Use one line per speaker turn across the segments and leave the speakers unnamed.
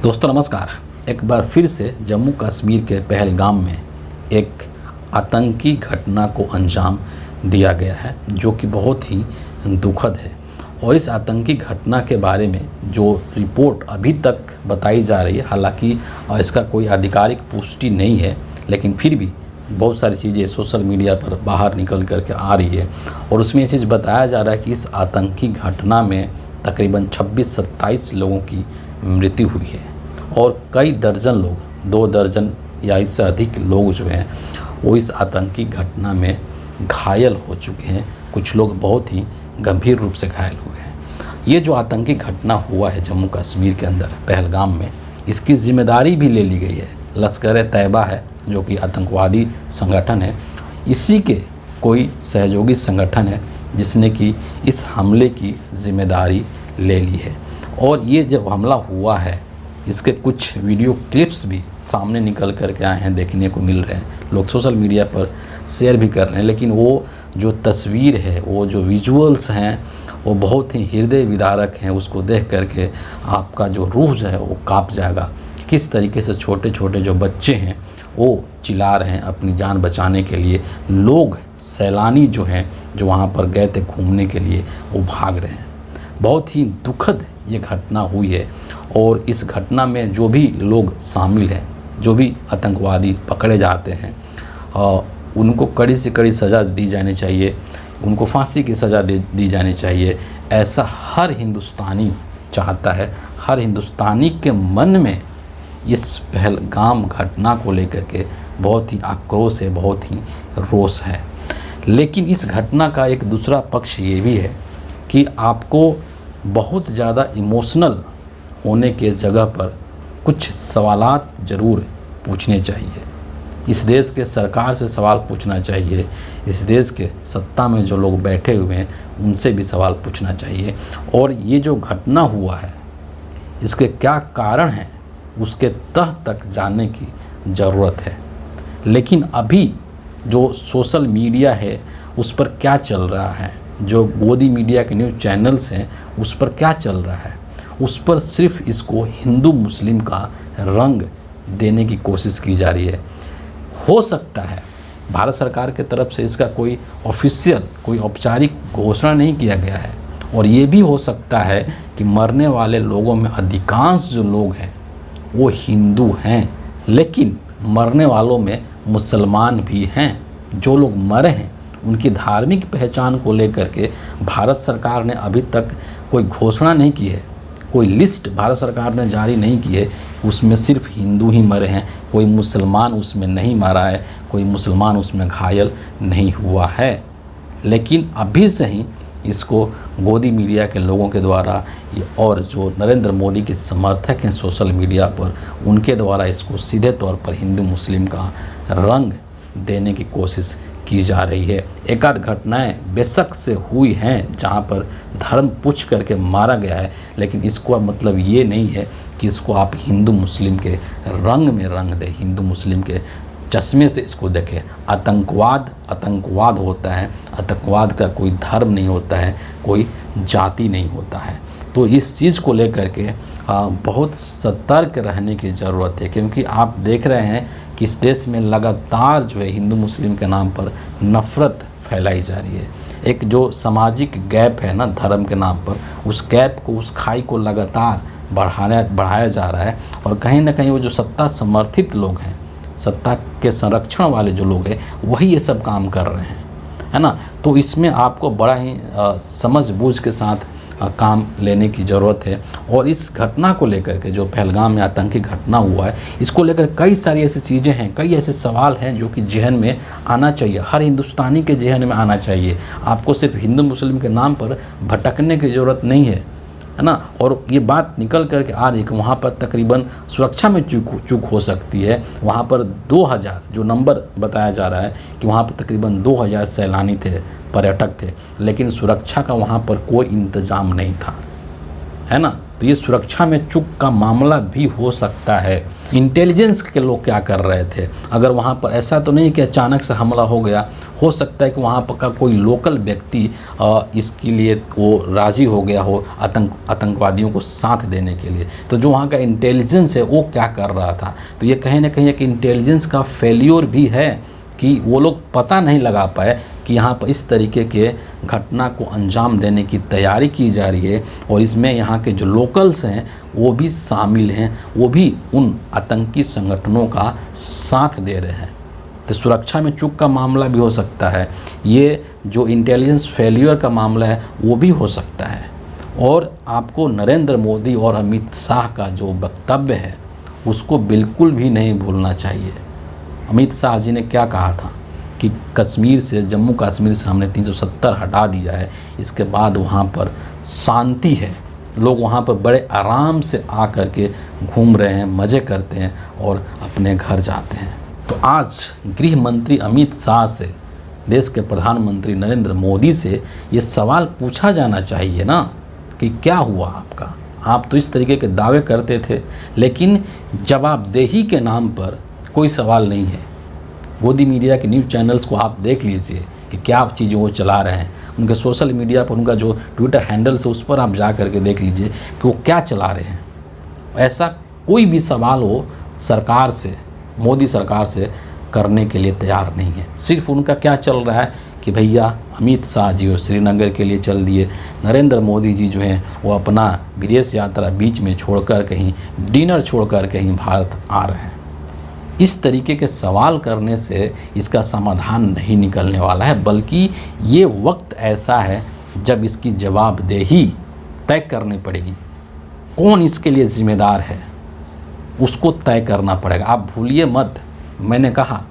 दोस्तों नमस्कार। एक बार फिर से जम्मू कश्मीर के पहलगाम में एक आतंकी घटना को अंजाम दिया गया है जो कि बहुत ही दुखद है। और इस आतंकी घटना के बारे में जो रिपोर्ट अभी तक बताई जा रही है, हालांकि इसका कोई आधिकारिक पुष्टि नहीं है, लेकिन फिर भी बहुत सारी चीज़ें सोशल मीडिया पर बाहर निकल कर के आ रही है और उसमें ये चीज़ बताया जा रहा है कि इस आतंकी घटना में तकरीबन 26-27 लोगों की मृत्यु हुई है और कई दर्जन लोग, 2 दर्जन या इससे अधिक लोग जो हैं वो इस आतंकी घटना में घायल हो चुके हैं। कुछ लोग बहुत ही गंभीर रूप से घायल हुए हैं। ये जो आतंकी घटना हुआ है जम्मू कश्मीर के अंदर पहलगाम में, इसकी जिम्मेदारी भी ले ली गई है। लश्कर-ए-तैयबा है जो कि आतंकवादी संगठन है, इसी के कोई सहयोगी संगठन है जिसने कि इस हमले की जिम्मेदारी ले ली है। और ये जब हमला हुआ है, इसके कुछ वीडियो क्लिप्स भी सामने निकल कर के आए हैं, देखने को मिल रहे हैं। लोग सोशल मीडिया पर शेयर भी कर रहे हैं, लेकिन वो जो तस्वीर है, वो जो विजुअल्स हैं, वो बहुत ही हृदय विदारक हैं। उसको देख करके आपका जो रूह जो है वो काँप जाएगा। किस तरीके से छोटे छोटे जो बच्चे हैं वो चिल्ला रहे हैं अपनी जान बचाने के लिए। लोग, सैलानी जो हैं, जो वहाँ पर गए थे घूमने के लिए, वो भाग रहे हैं। बहुत ही दुखद ये घटना हुई है और इस घटना में जो भी लोग शामिल हैं, जो भी आतंकवादी पकड़े जाते हैं, उनको कड़ी से कड़ी सज़ा दी जानी चाहिए, उनको फांसी की सज़ा दी जानी चाहिए। ऐसा हर हिंदुस्तानी चाहता है। हर हिंदुस्तानी के मन में इस पहलगाम घटना को लेकर के बहुत ही आक्रोश है, बहुत ही रोष है। लेकिन इस घटना का एक दूसरा पक्ष ये भी है कि आपको बहुत ज़्यादा इमोशनल होने के जगह पर कुछ सवालात ज़रूर पूछने चाहिए। इस देश के सरकार से सवाल पूछना चाहिए, इस देश के सत्ता में जो लोग बैठे हुए हैं उनसे भी सवाल पूछना चाहिए। और ये जो घटना हुआ है, इसके क्या कारण हैं, उसके तह तक जानने की ज़रूरत है। लेकिन अभी जो सोशल मीडिया है उस पर क्या चल रहा है, जो गोदी मीडिया के न्यूज़ चैनल्स हैं उस पर क्या चल रहा है, उस पर सिर्फ इसको हिंदू मुस्लिम का रंग देने की कोशिश की जा रही है। हो सकता है भारत सरकार के तरफ से इसका कोई ऑफिशियल, कोई औपचारिक घोषणा नहीं किया गया है। और ये भी हो सकता है कि मरने वाले लोगों में अधिकांश जो लोग हैं वो हिंदू हैं, लेकिन मरने वालों में मुसलमान भी हैं। जो लोग मरे हैं उनकी धार्मिक पहचान को लेकर के भारत सरकार ने अभी तक कोई घोषणा नहीं की है, कोई लिस्ट भारत सरकार ने जारी नहीं की है। उसमें सिर्फ हिंदू ही मरे हैं, कोई मुसलमान उसमें नहीं मरा है, कोई मुसलमान उसमें घायल नहीं हुआ है। लेकिन अभी से ही इसको गोदी मीडिया के लोगों के द्वारा और जो नरेंद्र मोदी के समर्थक हैं सोशल मीडिया पर, उनके द्वारा इसको सीधे तौर पर हिंदू मुस्लिम का रंग देने की कोशिश की जा रही है। एकाध घटनाएं बेशक से हुई हैं जहां पर धर्म पूछ करके मारा गया है, लेकिन इसको मतलब ये नहीं है कि इसको आप हिंदू मुस्लिम के रंग में रंग दें, हिंदू मुस्लिम के चश्मे से इसको देखें। आतंकवाद होता है। आतंकवाद का कोई धर्म नहीं होता है, कोई जाति नहीं होता है। तो इस चीज़ को लेकर के बहुत सतर्क रहने की ज़रूरत है, क्योंकि आप देख रहे हैं कि इस देश में लगातार जो है हिंदू मुस्लिम के नाम पर नफ़रत फैलाई जा रही है। एक जो सामाजिक गैप है ना धर्म के नाम पर, उस गैप को, उस खाई को लगातार बढ़ाया जा रहा है। और कहीं ना कहीं वो जो सत्ता समर्थित लोग हैं, सत्ता के संरक्षण वाले जो लोग हैं, वही ये सब काम कर रहे हैं, है ना। तो इसमें आपको बड़ा ही समझ बूझ के साथ काम लेने की ज़रूरत है। और इस घटना को लेकर के, जो पहलगाम में आतंकी घटना हुआ है, इसको लेकर कई सारी ऐसी चीज़ें हैं, कई ऐसे सवाल हैं जो कि जहन में आना चाहिए, हर हिंदुस्तानी के जहन में आना चाहिए। आपको सिर्फ हिंदू मुस्लिम के नाम पर भटकने की ज़रूरत नहीं है ना। और ये बात निकल करके आ रही है कि वहाँ पर तकरीबन सुरक्षा में चूक हो सकती है। वहाँ पर 2000 जो नंबर बताया जा रहा है कि वहाँ पर तकरीबन 2000 सैलानी थे, पर्यटक थे, लेकिन सुरक्षा का वहाँ पर कोई इंतज़ाम नहीं था, है ना। तो ये सुरक्षा में चूक का मामला भी हो सकता है। इंटेलिजेंस के लोग क्या कर रहे थे, अगर वहाँ पर ऐसा तो नहीं कि अचानक से हमला हो गया, हो सकता है कि वहाँ पर का कोई लोकल व्यक्ति इसके लिए वो राज़ी हो गया हो आतंकवादियों को साथ देने के लिए। तो जो वहाँ का इंटेलिजेंस है वो क्या कर रहा था, तो ये कहीं ना कहीं एक इंटेलिजेंस का फेल्योर भी है कि वो लोग पता नहीं लगा पाए कि यहाँ पर इस तरीके के घटना को अंजाम देने की तैयारी की जा रही है और इसमें यहाँ के जो लोकल्स हैं वो भी शामिल हैं, वो भी उन आतंकी संगठनों का साथ दे रहे हैं। तो सुरक्षा में चूक का मामला भी हो सकता है, ये जो इंटेलिजेंस फेलियर का मामला है वो भी हो सकता है। और आपको नरेंद्र मोदी और अमित शाह का जो वक्तव्य है उसको बिल्कुल भी नहीं भूलना चाहिए। अमित शाह जी ने क्या कहा था कि कश्मीर से, जम्मू कश्मीर से हमने 370 हटा दिया है, इसके बाद वहाँ पर शांति है, लोग वहाँ पर बड़े आराम से आ कर के घूम रहे हैं, मज़े करते हैं और अपने घर जाते हैं। तो आज गृह मंत्री अमित शाह से, देश के प्रधानमंत्री नरेंद्र मोदी से ये सवाल पूछा जाना चाहिए ना कि क्या हुआ आपका, आप तो इस तरीके के दावे करते थे, लेकिन जवाबदेही के नाम पर कोई सवाल नहीं है। गोदी मीडिया के न्यूज़ चैनल्स को आप देख लीजिए कि क्या चीज़ें वो चला रहे हैं, उनके सोशल मीडिया पर उनका जो ट्विटर हैंडल्स है उस पर आप जा करके देख लीजिए कि वो क्या चला रहे हैं। ऐसा कोई भी सवाल वो सरकार से, मोदी सरकार से करने के लिए तैयार नहीं है। सिर्फ उनका क्या चल रहा है कि भैया अमित शाह जी वो श्रीनगर के लिए चल दिए, नरेंद्र मोदी जी जो हैं वो अपना विदेश यात्रा बीच में छोड़कर कहीं डिनर छोड़कर कहीं भारत आ रहे हैं। इस तरीके के सवाल करने से इसका समाधान नहीं निकलने वाला है, बल्कि ये वक्त ऐसा है जब इसकी जवाबदेही तय करनी पड़ेगी। कौन इसके लिए ज़िम्मेदार है उसको तय करना पड़ेगा। आप भूलिए मत, मैंने कहा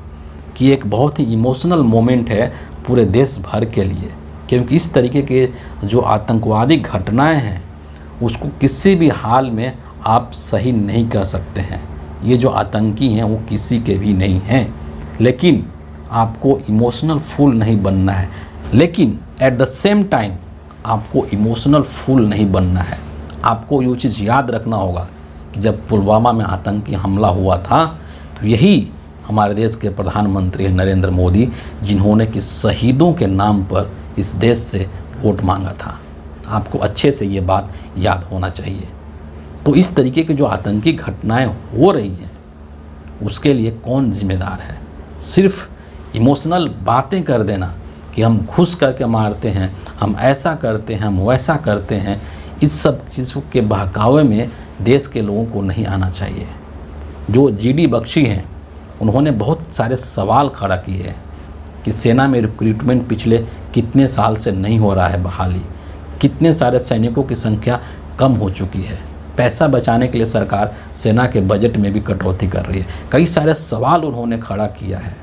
कि एक बहुत ही इमोशनल मोमेंट है पूरे देश भर के लिए, क्योंकि इस तरीके के जो आतंकवादी घटनाएं हैं उसको किसी भी हाल में आप सही नहीं कर सकते हैं। ये जो आतंकी हैं वो किसी के भी नहीं हैं, लेकिन आपको इमोशनल फूल नहीं बनना है, लेकिन एट द सेम टाइम आपको इमोशनल फूल नहीं बनना है। आपको ये चीज़ याद रखना होगा कि जब पुलवामा में आतंकी हमला हुआ था तो यही हमारे देश के प्रधानमंत्री नरेंद्र मोदी जिन्होंने कि शहीदों के नाम पर इस देश से वोट मांगा था। आपको अच्छे से ये बात याद होना चाहिए। तो इस तरीके की जो आतंकी घटनाएं हो रही हैं उसके लिए कौन जिम्मेदार है? सिर्फ इमोशनल बातें कर देना कि हम घुस करके मारते हैं, हम ऐसा करते हैं, हम वैसा करते हैं, इस सब चीज़ों के बहकावे में देश के लोगों को नहीं आना चाहिए। जो जीडी बख्शी हैं उन्होंने बहुत सारे सवाल खड़ा किए हैं कि सेना में रिक्रूटमेंट पिछले कितने साल से नहीं हो रहा है, बहाली कितने सारे सैनिकों की संख्या कम हो चुकी है, पैसा बचाने के लिए सरकार सेना के बजट में भी कटौती कर रही है। कई सारे सवाल उन्होंने खड़ा किया है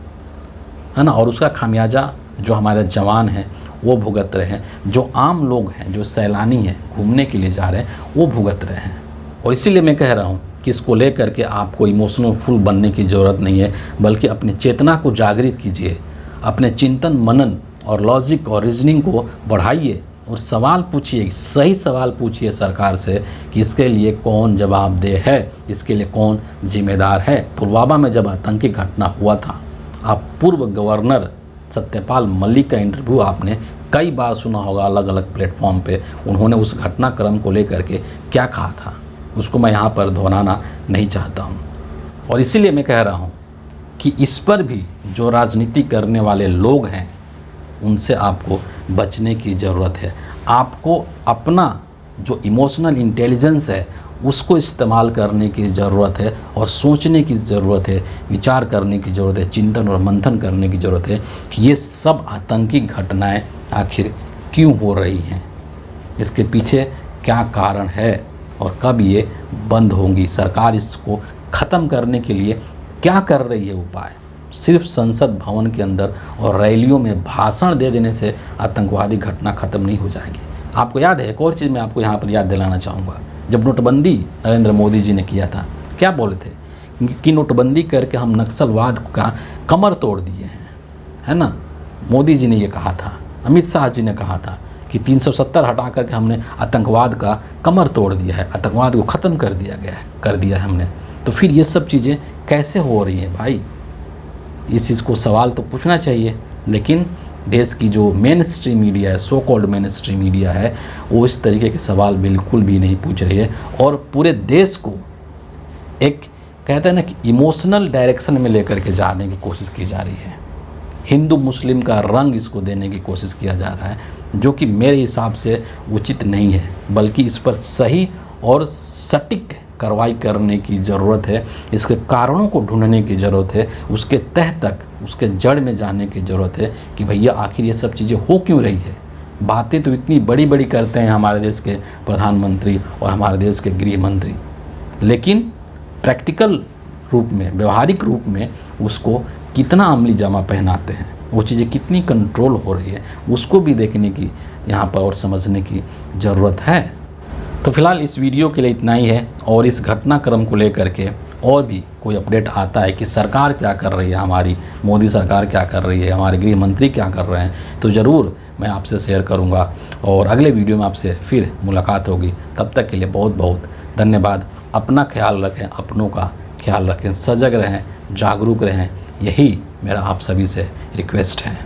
ना, और उसका खामियाजा जो हमारे जवान हैं वो भुगत रहे हैं, जो आम लोग हैं, जो सैलानी हैं, घूमने के लिए जा रहे हैं, वो भुगत रहे हैं। और इसीलिए मैं कह रहा हूँ कि इसको लेकर के आपको इमोशनल फुल बनने की ज़रूरत नहीं है, बल्कि अपनी चेतना को जागृत कीजिए, अपने चिंतन मनन और लॉजिक और रीजनिंग को बढ़ाइए और सवाल पूछिए, सही सवाल पूछिए सरकार से कि इसके लिए कौन जवाबदेह है, इसके लिए कौन जिम्मेदार है। पुलवामा में जब आतंकी घटना हुआ था, आप पूर्व गवर्नर सत्यपाल मलिक का इंटरव्यू आपने कई बार सुना होगा अलग अलग प्लेटफॉर्म पे। उन्होंने उस घटनाक्रम को लेकर के क्या कहा था उसको मैं यहाँ पर दोहराना नहीं चाहता हूँ। और इसीलिए मैं कह रहा हूँ कि इस पर भी जो राजनीति करने वाले लोग हैं उनसे आपको बचने की ज़रूरत है। आपको अपना जो इमोशनल इंटेलिजेंस है उसको इस्तेमाल करने की ज़रूरत है और सोचने की ज़रूरत है, विचार करने की ज़रूरत है, चिंतन और मंथन करने की ज़रूरत है कि ये सब आतंकी घटनाएं आखिर क्यों हो रही हैं, इसके पीछे क्या कारण है और कब ये बंद होंगी। सरकार इसको ख़त्म करने के लिए क्या कर रही है उपाय। सिर्फ संसद भवन के अंदर और रैलियों में भाषण दे देने से आतंकवादी घटना ख़त्म नहीं हो जाएगी। आपको याद है, एक और चीज़ मैं आपको यहाँ पर याद दिलाना चाहूँगा, जब नोटबंदी नरेंद्र मोदी जी ने किया था, क्या बोले थे कि नोटबंदी करके हम नक्सलवाद का कमर तोड़ दिए हैं, है ना। मोदी जी ने ये कहा था, अमित शाह जी ने कहा था कि 370 हटा करके हमने आतंकवाद का कमर तोड़ दिया है, आतंकवाद को ख़त्म कर दिया है हमने। तो फिर ये सब चीज़ें कैसे हो रही हैं भाई? इस चीज़ को सवाल तो पूछना चाहिए। लेकिन देश की जो मेन स्ट्रीम मीडिया है, so called main stream media है, वो इस तरीके के सवाल बिल्कुल भी नहीं पूछ रही है और पूरे देश को एक कहते हैं ना कि इमोशनल डायरेक्शन में लेकर के जाने की कोशिश की जा रही है। हिंदू मुस्लिम का रंग इसको देने की कोशिश किया जा रहा है, जो कि मेरे हिसाब से उचित नहीं है, बल्कि इस पर सही और सटीक कार्रवाई करने की ज़रूरत है। इसके कारणों को ढूंढने की ज़रूरत है, उसके तह तक, उसके जड़ में जाने की ज़रूरत है कि भैया आखिर ये सब चीज़ें हो क्यों रही है। बातें तो इतनी बड़ी बड़ी करते हैं हमारे देश के प्रधानमंत्री और हमारे देश के गृह मंत्री, लेकिन प्रैक्टिकल रूप में, व्यवहारिक रूप में उसको कितना अमली जामा पहनाते हैं, वो चीज़ें कितनी कंट्रोल हो रही है, उसको भी देखने की यहाँ पर और समझने की ज़रूरत है। तो फिलहाल इस वीडियो के लिए इतना ही है, और इस घटनाक्रम को लेकर के और भी कोई अपडेट आता है कि सरकार क्या कर रही है, हमारी मोदी सरकार क्या कर रही है, हमारे गृह मंत्री क्या कर रहे हैं, तो ज़रूर मैं आपसे शेयर करूंगा और अगले वीडियो में आपसे फिर मुलाकात होगी। तब तक के लिए बहुत बहुत धन्यवाद। अपना ख्याल रखें, अपनों का ख्याल रखें, सजग रहें, जागरूक रहें, यही मेरा आप सभी से रिक्वेस्ट है।